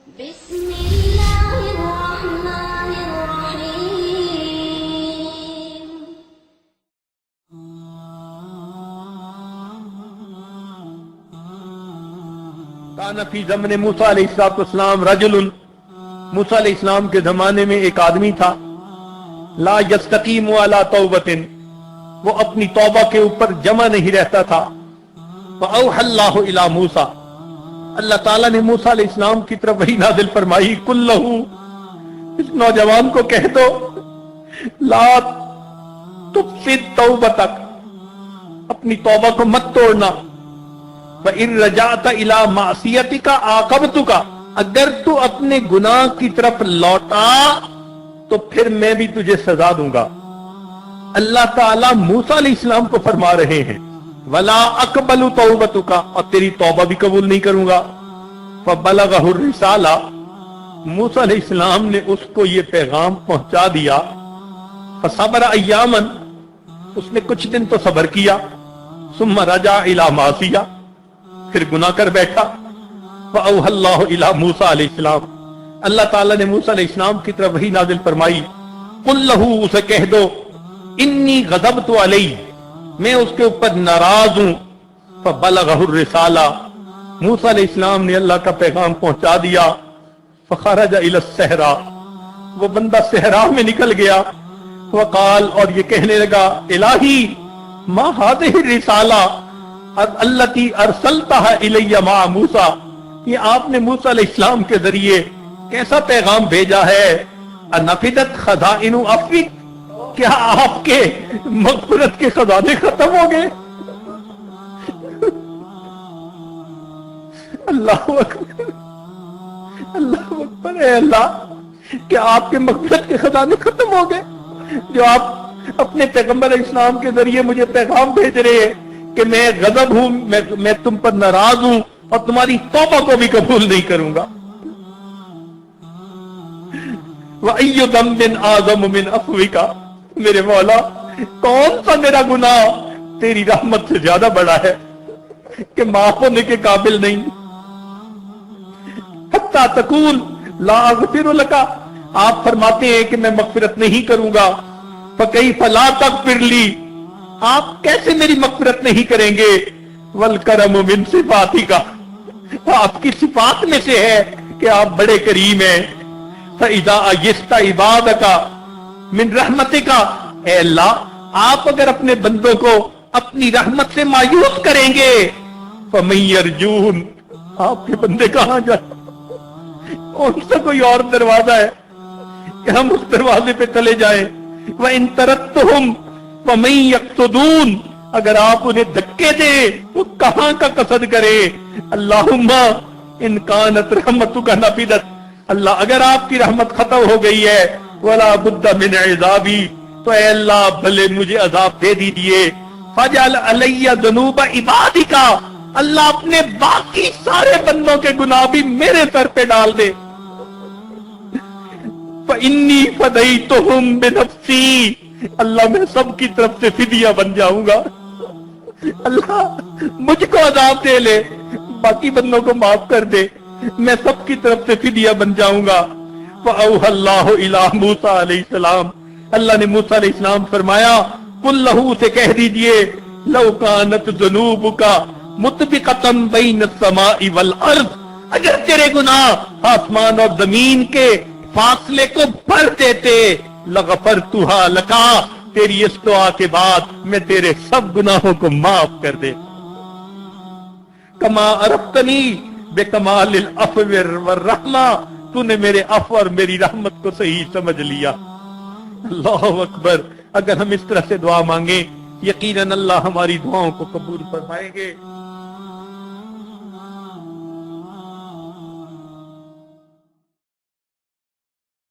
कान फी ज़मने मूसा अलैहिस्सलाम रजुलुन, मूसा अलैहिस्सलाम के जमाने में एक आदमी था, ला यस्तकीमु अला तौबतिन, वो अपनी तौबा के ऊपर जमा नहीं रहता था। फ़अौहल्लाहु इला मूसा, अल्लाह ताला ने मूसा अलैहिस्सलाम की तरफ वही नाज़िल फरमाई, कुल्लहू, इस नौजवान को कह दो, ला तुफ़सिद तौबतक, अपनी तौबा को मत तोड़ना। व इन रजात इला मासियतिका आक़बतुका, अगर तू अपने गुनाह की तरफ लौटा तो फिर मैं भी तुझे सजा दूंगा। अल्लाह ताला मूसा अलैहिस्सलाम को फरमा रहे हैं, वला अक़बलु तौबतुका, और तेरी तौबा भी कबूल नहीं करूंगा। फबलगहु रिसाला, मूसा अलैहिस्सलाम ने उसको ये पैगाम पहुंचा दिया। फसबर अय्यामन, उसने कुछ दिन तो सबर किया। सुम्मा रजा इला मासिया, फिर गुनाह कर बैठा। फ़अौहल्लाहु इला मूसा अलैहिस्सलाम, अल्लाह ताला ने मूसा अलैहिस्सलाम की तरफ वही नाज़िल फरमाई, कुल लहू, उसे कह दो, इन्नी गज़बतु अलैहि, मैं उसके ऊपर नाराज हूं। फ़बलगहु रिसाला, मूसा अलैहिस्सलाम ने अल्लाह का पैगाम पहुंचा दिया। फ़ख़रज इला सहरा, वो बंदा सहरा में निकल गया। वक़ाल, और ये कहने लगा, इलाही मा हाज़िहि रिसाला अल्लती अरसलतहा इलैया मा मूसा, ये आपने मूसा अलैहिस्सलाम के जरिए कैसा पैगाम भेजा है। अनफिदत खज़ाइनु अफ़्विक, क्या आपके मग़फ़िरत के खजाने खत्म हो गए? अल्लाहु अकबर, अल्लाहु अकबर। है अल्लाह, क्या आपके मग़फ़िरत के खजाने खत्म हो गए जो आप अपने पैगंबर इस्लाम के जरिए मुझे पैगाम भेज रहे हैं कि मैं गजब हूं, मैं तुम पर नाराज हूं और तुम्हारी तौबा को भी कबूल नहीं करूंगा। व अय्यु ज़म्बिन आज़म मिन अफ़्विका, मेरे मौला, कौन सा मेरा गुनाह तेरी रहमत से ज्यादा बड़ा है कि माफ होने के काबिल नहीं। हत्ता तकूल ला अग़फ़िरु लका, आप फरमाते हैं कि मैं मग़फ़िरत नहीं करूंगा। फ़कैफ़ ला तग़फ़िर ली, आप कैसे मेरी मग़फ़िरत नहीं करेंगे। वल करम मिन सिफ़ातिका, आपकी सिफात में से है कि आप बड़े करीम हैं। फ़इज़ा अयस्ता इबादका मिन रहमतिका, ए अल्लाह, आप अगर अपने बंदों को अपनी रहमत से मायूस करेंगे, फ़मन यरजून, आपके बंदे कहां जाए? उनसे कोई और दरवाजा है कि हम उस दरवाजे पे चले जाएं? व इन तरत्तुहुम फ़मन यक़्सुदून, अगर आप उन्हें धक्के दे तो कहां का कसद करे। अल्लाहुम्मा इन कानत रहमतुका नफिदत, अल्लाह, अगर आपकी रहमत खत्म हो गई है, वला बुद्दा मिन इज़ाबी, तो ऐ अल्लाह भले मुझे अजाब दे दीजिए। फजल अलैया ज़ुनूब इबादिका, अल्लाह अपने बाकी सारे बंदों के गुनाह भी मेरे सर पे डाल दे। फ़इन्नी फ़दैतुहुम बिनफ़्सी, अल्लाह मैं सबकी तरफ से फिदिया बन जाऊंगा। अल्लाह मुझको अजाब दे ले, बाकी बंदों को माफ कर दे, मैं सबकी तरफ से फिदिया बन जाऊंगा। फ़अौहल्लाहु इला मूसा अलैहिस्सलाम, अल्लाह ने मूसा अलैहिस्सलाम फरमाया, कुल लहू, से कह दीजिए, लौ कानत ज़ुनूबुका मुतबिक़तन बैन अस्समाई वल अर्ज़, अगर तेरे गुनाह आसमान और जमीन के फासले को भर देते, लगफ़रतुहा लका, तेरी इस दुआ के बाद मैं तेरे सब गुनाहों को माफ कर दे। कमा अरफ्तनी बेकमालिल अफ़्व वर रहमा, तूने मेरे अफ़्व और मेरी रहमत को सही समझ लिया। अल्लाहु अकबर। अगर हम इस तरह से दुआ मांगे, यकीनन अल्लाह हमारी दुआओं को कबूल फरमाएंगे।